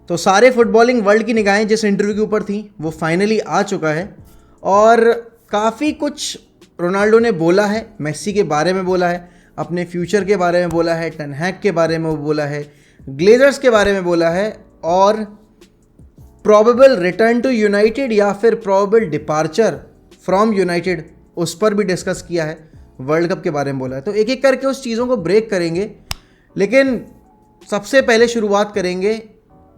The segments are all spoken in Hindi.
तो सारे फुटबॉलिंग वर्ल्ड की निगाहें जिस इंटरव्यू के ऊपर थी वो फाइनली आ चुका है और काफ़ी कुछ रोनाल्डो ने बोला है, मेसी के बारे में बोला है, अपने फ्यूचर के बारे में बोला है, टेन हैग के बारे में बोला है, ग्लेजर्स के बारे में बोला है और प्रॉबेबल रिटर्न टू यूनाइटेड या फिर प्रॉबेबल डिपार्चर फ्रॉम यूनाइटेड उस पर भी डिस्कस किया है, वर्ल्ड कप के बारे में बोला है। तो एक एक करके उस चीज़ों को ब्रेक करेंगे, लेकिन सबसे पहले शुरुआत करेंगे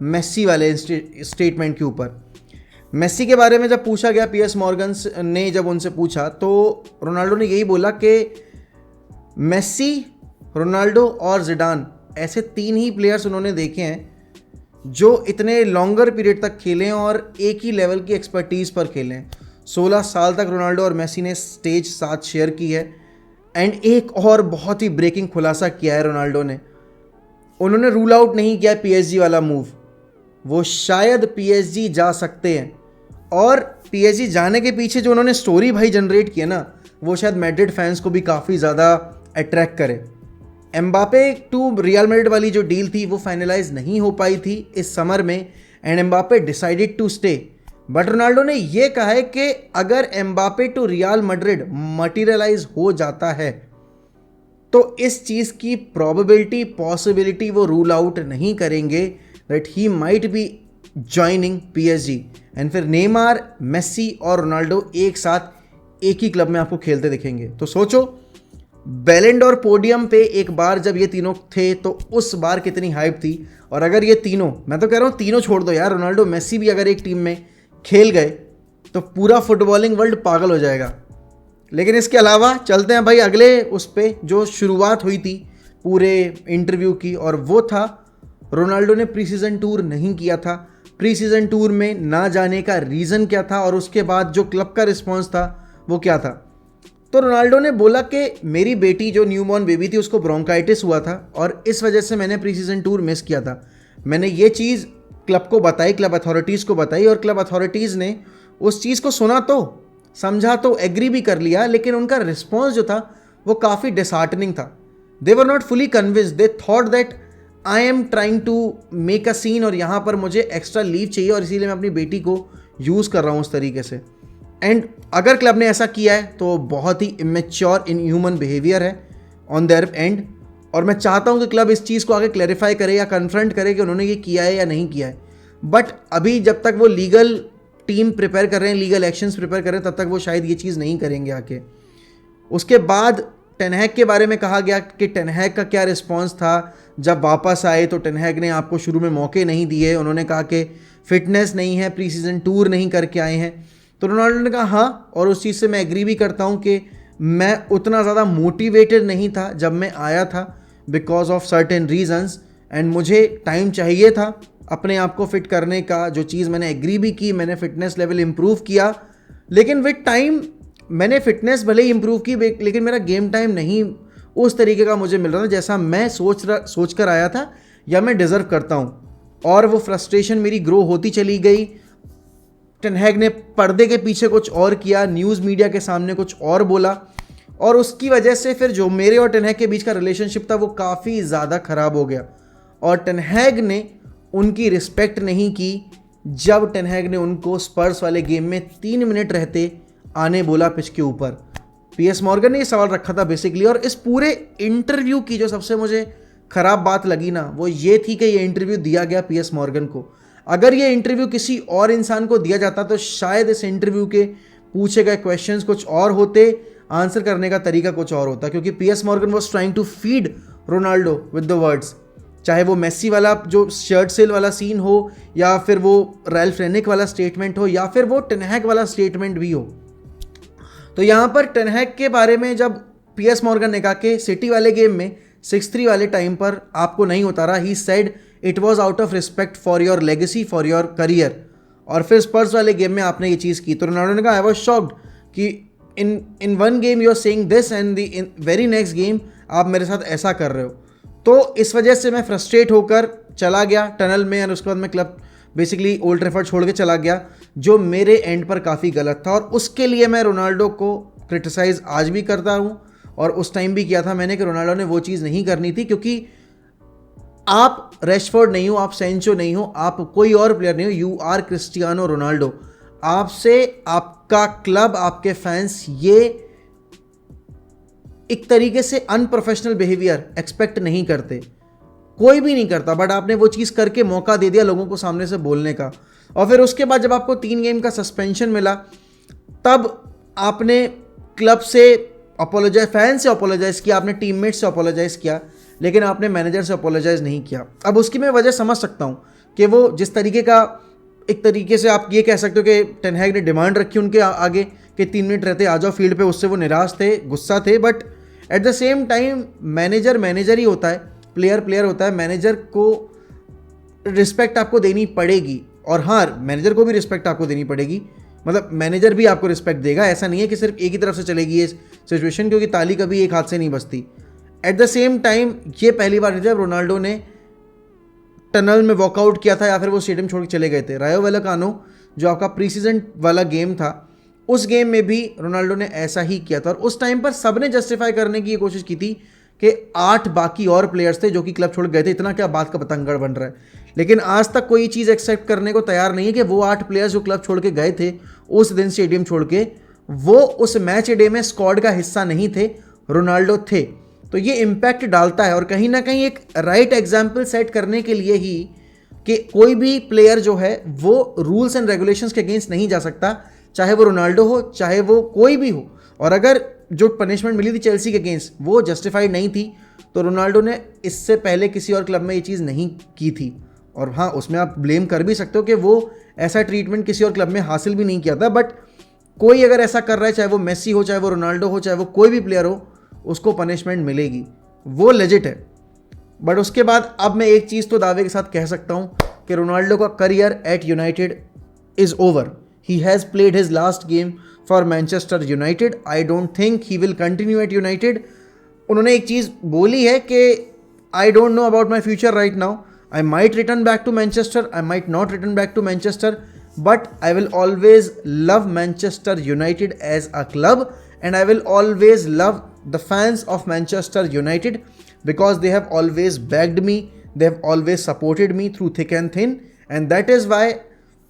मेसी वाले स्टेटमेंट के ऊपर। मेसी के बारे में जब पूछा गया, पीएस मॉर्गन ने जब उनसे पूछा तो रोनाल्डो ने यही बोला कि मेसी, रोनाल्डो और जिडान ऐसे 3 ही प्लेयर्स उन्होंने देखे हैं जो इतने लॉन्गर पीरियड तक खेले हैं और एक ही लेवल की एक्सपर्टीज़ पर खेले हैं। 16 साल तक रोनाल्डो और मेसी ने स्टेज साथ शेयर की है। एंड एक और बहुत ही ब्रेकिंग खुलासा किया है रोनाल्डो ने, उन्होंने रूल आउट नहीं किया पीएसजी वाला मूव, वो शायद पीएसजी जा सकते हैं। और पीएसजी जाने के पीछे जो उन्होंने स्टोरी भाई जनरेट की है ना, वो शायद मैड्रिड फैंस को भी काफ़ी ज़्यादा अट्रैक्ट करे। एम्बापे टू रियल मैड्रिड वाली जो डील थी वो फाइनलाइज नहीं हो पाई थी इस समर में and Mbappe decided to stay. But Ronaldo ने ये कहा है कि अगर Mbappe to Real Madrid materialize हो जाता है तो इस चीज़ की प्रोबेबिलिटी, पॉसिबिलिटी वो रूल आउट नहीं करेंगे that he might be joining PSG. And फिर नेमार, मेसी और रोनाल्डो एक साथ एक ही क्लब में आपको खेलते दिखेंगे। तो सोचो, बैलेंडोर पोडियम पे एक बार जब ये तीनों थे तो उस बार कितनी हाइप थी। और अगर ये तीनों, मैं तो कह रहा हूँ तीनों छोड़ दो यार, रोनाल्डो मेसी भी अगर एक टीम में खेल गए तो पूरा फुटबॉलिंग वर्ल्ड पागल हो जाएगा। लेकिन इसके अलावा चलते हैं भाई अगले उस पे जो शुरुआत हुई थी पूरे इंटरव्यू की, और वो था रोनाल्डो ने प्री सीज़न टूर नहीं किया था। प्री सीज़न टूर में ना जाने का रीज़न क्या था और उसके बाद जो क्लब का रिस्पॉन्स था वो क्या था। तो रोनाल्डो ने बोला कि मेरी बेटी जो न्यूबॉर्न बेबी थी उसको ब्रोंकाइटिस हुआ था और इस वजह से मैंने प्री सीज़न टूर मिस किया था। मैंने ये चीज़ क्लब को बताई, क्लब अथॉरिटीज़ को बताई और क्लब अथॉरिटीज़ ने उस चीज़ को सुना तो समझा तो एग्री भी कर लिया, लेकिन उनका रिस्पॉन्स जो था वो काफ़ी डिसहार्टनिंग था। They were not fully convinced, they thought that I am trying to make a scene और यहाँ पर मुझे एक्स्ट्रा लीव चाहिए और इसीलिए मैं अपनी बेटी को यूज़ कर रहा हूँ उस तरीके से। एंड अगर क्लब ने ऐसा किया है तो बहुत ही इमेच्योर, इनह्यूमन बिहेवियर है ऑन देयर एंड। और मैं चाहता हूँ कि क्लब इस चीज़ को आगे क्लैरिफाई करे या कन्फ्रंट करे कि उन्होंने ये किया है या नहीं किया है। बट अभी जब तक वो लीगल टीम प्रिपेयर कर रहे हैं, लीगल एक्शंस प्रिपेयर कर रहे हैं, तब तक वो शायद ये चीज़ नहीं करेंगे आके। उसके बाद टेन हैग के बारे में कहा गया कि टेन हैग का क्या रिस्पॉन्स था जब वापस आए। तो टेन हैग ने आपको शुरू में मौके नहीं दिए, उन्होंने कहा कि फिटनेस नहीं है, प्री सीज़न टूर नहीं करके आए हैं। तो रोनाल्डो ने कहा हाँ, और उस चीज़ से मैं एग्री भी करता हूँ कि मैं उतना ज़्यादा मोटिवेटेड नहीं था जब मैं आया था because of certain reasons and मुझे टाइम चाहिए था अपने आप को फिट करने का। जो चीज़ मैंने एग्री भी की, मैंने फिटनेस लेवल इम्प्रूव किया, लेकिन विद टाइम मैंने फिटनेस भले ही इम्प्रूव की लेकिन मेरा गेम टाइम नहीं उस तरीके का मुझे मिल रहा था जैसा मैं सोच कर आया था या मैं डिज़र्व करता हूँ। और वो फ्रस्ट्रेशन मेरी ग्रो होती चली गई। टेन हैग ने पर्दे के पीछे कुछ और किया, न्यूज़ मीडिया के सामने कुछ और बोला और उसकी वजह से फिर जो मेरे और टेन हैग के बीच का रिलेशनशिप था वो काफ़ी ज़्यादा ख़राब हो गया। और टेन हैग ने उनकी रिस्पेक्ट नहीं की जब टेन हैग ने उनको स्पर्स वाले गेम में 3 मिनट रहते आने बोला पिच के ऊपर। पीएस मॉर्गन ने ये सवाल रखा था बेसिकली। और इस पूरे इंटरव्यू की जो सबसे मुझे ख़राब बात लगी ना, वो ये थी कि ये इंटरव्यू दिया गया पीएस मॉर्गन को। अगर ये इंटरव्यू किसी और इंसान को दिया जाता तो शायद इस इंटरव्यू के पूछे गए क्वेश्चंस कुछ और होते, आंसर करने का तरीका कुछ और होता, क्योंकि Piers Morgan was trying to feed Ronaldo with the words. चाहे वो मेसी वाला जो शर्ट सेल वाला सीन हो या फिर वो रैल्फ रेनिक वाला स्टेटमेंट हो या फिर वो टेन हैग वाला स्टेटमेंट भी हो। तो यहाँ पर टेन हैग के बारे में जब पीएस मॉर्गन ने कहा कि सिटी वाले गेम में 6-3 वाले टाइम पर आपको नहीं उतारा, he said it was out of respect for your legacy, for your career. और फिर स्पर्स वाले गेम में आपने ये चीज़ की। तो रोनाल्डो ने कहा आई वॉज शॉक्ड कि in one game you are saying this and the very next game आप मेरे साथ ऐसा कर रहे हो। तो इस वजह से मैं फ्रस्ट्रेट होकर चला गया टनल में और उसके बाद मैं क्लब बेसिकली ओल्ड ट्रैफर्ड छोड़ के चला गया, जो मेरे एंड पर काफ़ी गलत था। और उसके लिए मैं रोनाल्डो को क्रिटिसाइज़ आज भी करता हूँ और उस टाइम भी किया था मैंने कि रोनाल्डो ने वो चीज़ नहीं करनी थी, क्योंकि आप रैशफोर्ड नहीं हो, आप सेंचो नहीं हो, आप कोई और प्लेयर नहीं हो, यू आर क्रिस्टियानो रोनाल्डो। आपसे आपका क्लब, आपके फैंस ये एक तरीके से अनप्रोफेशनल बिहेवियर एक्सपेक्ट नहीं करते, कोई भी नहीं करता, बट आपने वो चीज़ करके मौका दे दिया लोगों को सामने से बोलने का। और फिर उसके बाद जब आपको 3 गेम का सस्पेंशन मिला, तब आपने क्लब से अपोलोजाइज, फैन से अपोलोजाइज किया, आपने टीममेट से अपोलोजाइज किया, लेकिन आपने मैनेजर से अपोलोजाइज नहीं किया। अब उसकी मैं वजह समझ सकता हूँ कि वो जिस तरीके का, एक तरीके से आप ये कह सकते हो कि टेन हैग ने डिमांड रखी उनके आगे कि 3 मिनट रहते आ जाओ फील्ड पे, उससे वो निराश थे, गुस्सा थे। But at the same time manager manager ही होता है, प्लेयर प्लेयर होता है। मैनेजर को रिस्पेक्ट आपको देनी पड़ेगी, और हाँ, मैनेजर को भी रिस्पेक्ट आपको देनी पड़ेगी, मतलब मैनेजर भी आपको रिस्पेक्ट देगा। ऐसा नहीं है कि सिर्फ एक ही तरफ से चलेगी ये सिचुएशन, क्योंकि ताली कभी एक हाथ से नहीं बजती। एट द सेम टाइम ये पहली बार जब रोनाल्डो ने टनल में वॉकआउट किया था या फिर वो स्टेडियम छोड़ के चले गए थे। रायो वैलेकानो जो आपका प्री सीजन वाला गेम था, उस गेम में भी रोनाल्डो ने ऐसा ही किया था, और उस टाइम पर सबने जस्टिफाई करने की ये कोशिश की थी कि 8 बाकी और प्लेयर्स थे जो कि क्लब छोड़ गए थे, इतना क्या बात का पतंगड़ बन रहा है। लेकिन आज तक कोई चीज़ एक्सेप्ट करने को तैयार नहीं है कि वो 8 प्लेयर्स जो क्लब छोड़ के गए थे उस दिन स्टेडियम छोड़ के, वो उस मैच डे में स्क्वाड का हिस्सा नहीं थे, रोनाल्डो थे। तो ये इम्पैक्ट डालता है, और कहीं ना कहीं एक राइट एग्जाम्पल सेट करने के लिए ही कि कोई भी प्लेयर जो है वो रूल्स एंड रेगुलेशंस के अगेंस्ट नहीं जा सकता, चाहे वो रोनाल्डो हो, चाहे वो कोई भी हो। और अगर जो पनिशमेंट मिली थी चेल्सी के अगेंस्ट वो जस्टिफाइड नहीं थी, तो रोनाल्डो ने इससे पहले किसी और क्लब में ये चीज़ नहीं की थी। और हाँ, उसमें आप ब्लेम कर भी सकते हो कि वो ऐसा ट्रीटमेंट किसी और क्लब में हासिल भी नहीं किया था, बट कोई अगर ऐसा कर रहा है, चाहे वो मेसी हो, चाहे वो रोनाल्डो हो, चाहे वो कोई भी प्लेयर हो, उसको पनिशमेंट मिलेगी, वो लेजिट है। बट उसके बाद अब मैं एक चीज़ तो दावे के साथ कह सकता हूँ कि रोनाल्डो का career at United is over. He has played his last game for Manchester United. I don't think he will continue at United. उन्होंने एक चीज़ बोली है कि I don't know about my future right now, I might return back to Manchester, I might not return back to Manchester, but I will always love Manchester United as a club, and I will always love the fans of Manchester United because they have always backed me, they have always supported me through thick and thin, and that is why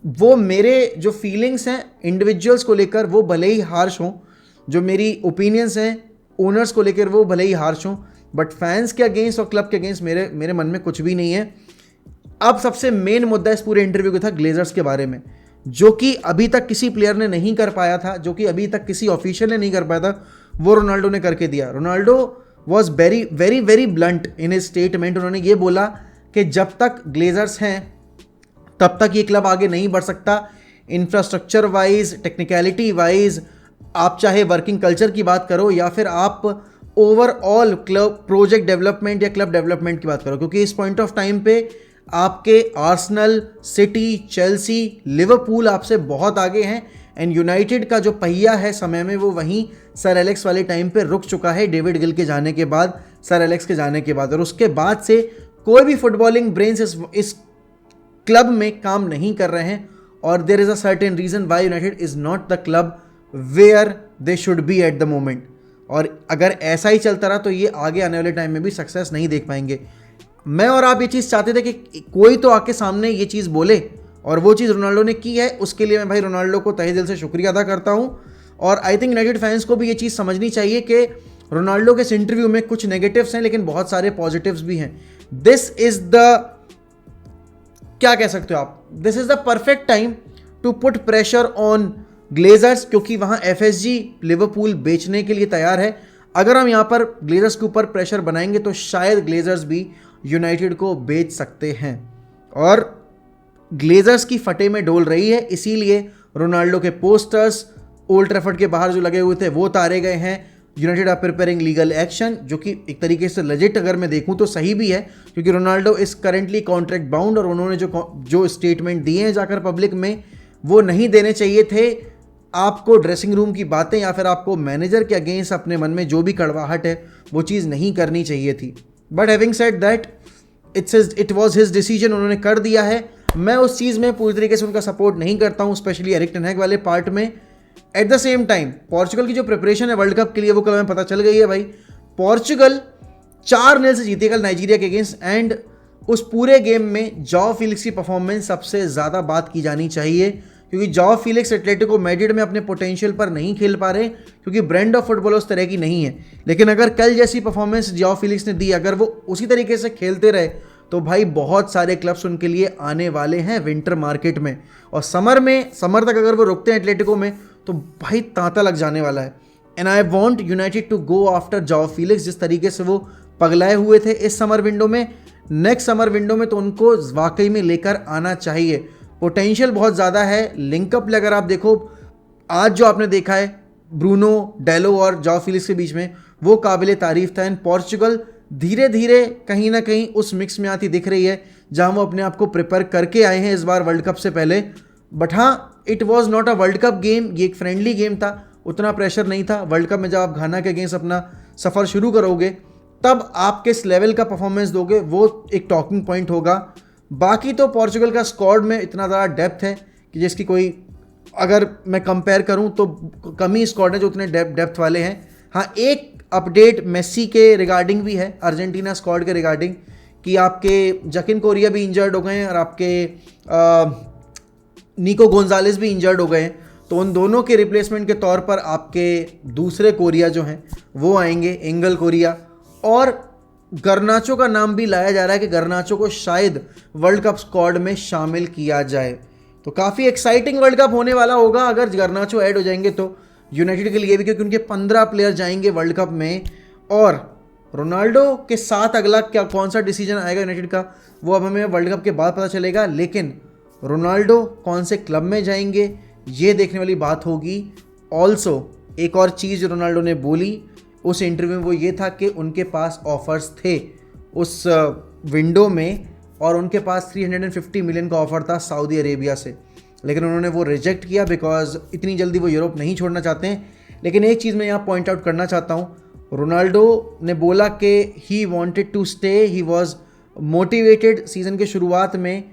वो मेरे जो फीलिंग्स हैं इंडिविजुअल्स को लेकर वो भले ही हार्श हों, जो मेरी ओपिनियंस हैं ओनर्स को लेकर वो भले ही हार्श हों, बट फैंस के अगेंस्ट और क्लब के अगेंस्ट मेरे मन में कुछ भी नहीं है। अब सबसे मेन मुद्दा इस पूरे इंटरव्यू का था ग्लेजर्स के बारे में, जो कि अभी तक किसी प्लेयर ने नहीं कर पाया था, जो कि अभी तक किसी ऑफिशियल ने नहीं कर पाया था, वो रोनाल्डो ने करके दिया। Ronaldo was very very very blunt in his statement. उन्होंने ये बोला कि जब तक ग्लेजर्स हैं तब तक ये क्लब आगे नहीं बढ़ सकता, इंफ्रास्ट्रक्चर वाइज, टेक्निकलिटी वाइज, आप चाहे वर्किंग कल्चर की बात करो या फिर आप ओवरऑल क्लब प्रोजेक्ट डेवलपमेंट या क्लब डेवलपमेंट की बात करो, क्योंकि इस पॉइंट ऑफ टाइम पे आपके आर्सेनल, सिटी, चेल्सी, लिवरपूल आपसे बहुत आगे हैं, एंड यूनाइटेड का जो पहिया है समय में वो वहीं सर एलेक्स वाले टाइम पे रुक चुका है, डेविड गिल के जाने के बाद, सर एलेक्स के जाने के बाद। और उसके बाद से कोई भी फुटबॉलिंग ब्रेन्स इस क्लब में काम नहीं कर रहे हैं, और there is a certain reason why United is not the club where they should be at the moment. और अगर ऐसा ही चलता रहा तो ये आगे आने वाले टाइम में भी सक्सेस नहीं देख पाएंगे। मैं और आप ये चीज़ चाहते थे कि कोई तो आके सामने ये चीज़ बोले, और वो चीज़ रोनाल्डो ने की है। उसके लिए मैं भाई रोनाल्डो को तहे दिल से शुक्रिया अदा करता हूँ, और आई थिंक यूनाइटेड फैंस को भी ये चीज़ समझनी चाहिए कि रोनाल्डो के इस इंटरव्यू में कुछ नेगेटिव्स हैं लेकिन बहुत सारे पॉजिटिव्स भी हैं। दिस इज़ द, क्या कह सकते हो आप, this is the perfect time to put pressure on Glazers, क्योंकि वहाँ एफएसजी लिवरपूल बेचने के लिए तैयार है। अगर हम यहाँ पर ग्लेजर्स के ऊपर प्रेशर बनाएंगे तो शायद ग्लेजर्स भी यूनाइटेड को बेच सकते हैं, और ग्लेजर्स की फटे में डोल रही है। इसीलिए रोनाल्डो के पोस्टर्स ओल्ड ट्रैफर्ड के बाहर जो लगे हुए थे वो उतारे गए हैं। United are preparing legal action, जो कि एक तरीके से लेजिट अगर मैं देखूं तो सही भी है, क्योंकि Ronaldo is currently contract bound, और उन्होंने जो स्टेटमेंट दिए हैं जाकर पब्लिक में वो नहीं देने चाहिए थे। आपको ड्रेसिंग रूम की बातें या फिर आपको मैनेजर के अगेंस्ट अपने मन में जो भी कड़वाहट है वो चीज़ नहीं करनी चाहिए थी। But having said that, it was his decision, उन्होंने कर दिया है। मैं उस चीज़ में पूरी तरीके से उनका सपोर्ट नहीं करता हूँ, स्पेशली एरिक टेन हैग वाले पार्ट में। At the same time Portugal की जो प्रिपरेशन है वर्ल्ड कप के लिए वो कल हमें पता चल गई है भाई। पोर्चुगल 4-0 से जीती कल नाइजीरिया के अगेंस्ट, एंड उस पूरे गेम में जॉ फिलिक्स की परफॉर्मेंस सबसे ज़्यादा बात की जानी चाहिए, क्योंकि जॉ फिलिक्स एटलेटिको मैड्रिड में अपने पोटेंशियल पर नहीं खेल पा रहे, क्योंकि ब्रांड ऑफ फुटबॉल उस तरह की नहीं है। लेकिन अगर कल जैसी परफॉर्मेंस जॉ फिलिक्स ने दी, अगर वो उसी तरीके से खेलते रहे, तो भाई बहुत सारे क्लब्स उनके लिए आने वाले हैं विंटर मार्केट में। और समर तक अगर वो रुकते हैं एटलेटिको में, तो भाई तांता लग जाने वाला है। And I want United to go after Joao Felix. जिस तरीके से वो पगलाए हुए थे इस समर विंडो में, नेक्स्ट समर विंडो में तो उनको वाकई में लेकर आना चाहिए। पोटेंशियल बहुत ज़्यादा है। लिंकअप अगर आप देखो, आज जो आपने देखा है ब्रूनो, डेलो और जॉ फिलिक्स के बीच में, वो काबिल तारीफ था। एंड पोर्चुगल धीरे धीरे कहीं ना कहीं उस मिक्स में आती दिख रही है, जहां वो अपने आप को प्रिपेयर करके आए हैं इस बार वर्ल्ड कप से पहले। बट हाँ, it was not a world cup game, ये एक फ्रेंडली गेम था, उतना प्रेशर नहीं था। वर्ल्ड कप में जब आप घाना के अगेंस्ट अपना सफ़र शुरू करोगे, तब आप किस लेवल का परफॉर्मेंस दोगे, वो एक टॉकिंग पॉइंट होगा। बाकी तो पोर्चुगल का स्क्वाड में इतना ज़्यादा डेप्थ है कि जिसकी कोई, अगर मैं कंपेयर करूं तो कम ही स्क्वाड है जो उतने डेप्थ वाले हैं। हाँ, एक अपडेट मेसी के रिगार्डिंग भी है, अर्जेंटीना स्क्वाड के रिगार्डिंग, कि आपके जकिन कोरिया भी इंजर्ड हो गए हैं और आपके निको गोंजालेस भी इंजर्ड हो गए हैं। तो उन दोनों के रिप्लेसमेंट के तौर पर आपके दूसरे कोरिया जो हैं वो आएंगे, एंगल कोरिया। और गर्नाचो का नाम भी लाया जा रहा है कि गर्नाचो को शायद वर्ल्ड कप स्क्वाड में शामिल किया जाए। तो काफ़ी एक्साइटिंग वर्ल्ड कप होने वाला होगा अगर गर्नाचो ऐड हो जाएंगे तो यूनाइटेड के लिए भी, क्योंकि उनके 15 प्लेयर जाएंगे वर्ल्ड कप में। और रोनाल्डो के साथ अगला क्या कौन सा डिसीजन आएगा यूनाइटेड का, वो अब हमें वर्ल्ड कप के बाद पता चलेगा। लेकिन रोनाल्डो कौन से क्लब में जाएंगे, ये देखने वाली बात होगी। ऑल्सो एक और चीज़ रोनाल्डो ने बोली उस इंटरव्यू में, वो ये था कि उनके पास ऑफर्स थे उस विंडो में, और उनके पास 350 मिलियन का ऑफर था सऊदी अरेबिया से, लेकिन उन्होंने वो रिजेक्ट किया बिकॉज इतनी जल्दी वो यूरोप नहीं छोड़ना चाहते हैं। लेकिन एक चीज़ मैं यहाँ पॉइंट आउट करना चाहता हूँ, रोनाल्डो ने बोला कि he wanted to stay, he was motivated season के शुरुआत में।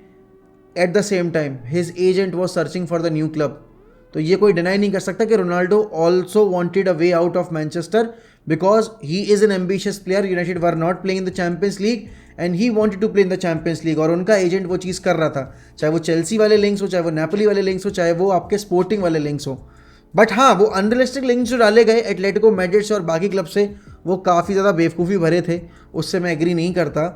At the same time his agent was searching for the new club. तो ये कोई डिनाई नहीं कर सकता कि Ronaldo also wanted a way out of Manchester, because he is an ambitious player. United were not playing in the Champions League and he wanted to play in the Champions League, और उनका एजेंट वो चीज़ कर रहा था, चाहे वो चेल्सी वाले लिंक्स हो, चाहे वो नेपोली वाले लिंक्स हो, चाहे वो आपके स्पोर्टिंग वाले लिंक्स हो। बट हाँ, वो अनरियलिस्टिक लिंक्स जो डाले गए एटलेटिको मैड्रिड से और बाकी क्लब से, वो काफ़ी ज़्यादा बेवकूफ़ी भरे थे, उससे मैं एग्री नहीं करता।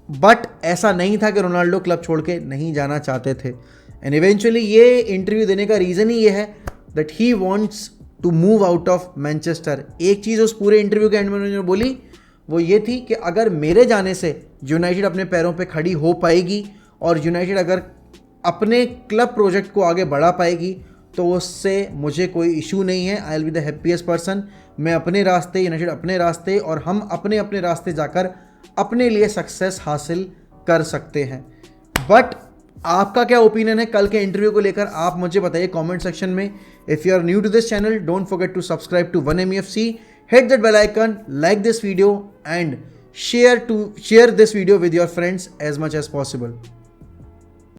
बट ऐसा नहीं था कि रोनाल्डो क्लब छोड़ के नहीं जाना चाहते थे। एंड इवेंचुअली ये इंटरव्यू देने का रीज़न ही ये है that he wants to move out of Manchester. एक चीज़ उस पूरे इंटरव्यू के एंड में उन्होंने बोली, वो ये थी कि अगर मेरे जाने से यूनाइटेड अपने पैरों पे खड़ी हो पाएगी और यूनाइटेड अगर अपने क्लब प्रोजेक्ट को आगे बढ़ा पाएगी, तो उससे मुझे कोई इशू नहीं है। I will be the happiest person. मैं अपने रास्ते, यूनाइटेड अपने रास्ते, और हम अपने अपने रास्ते जाकर अपने लिए सक्सेस हासिल कर सकते हैं। बट आपका क्या ओपिनियन है कल के इंटरव्यू को लेकर, आप मुझे बताइए कमेंट सेक्शन में। If you are new to this channel, don't forget to subscribe to 1MEFC, hit that bell icon, like this video and share this video with your friends as much as possible.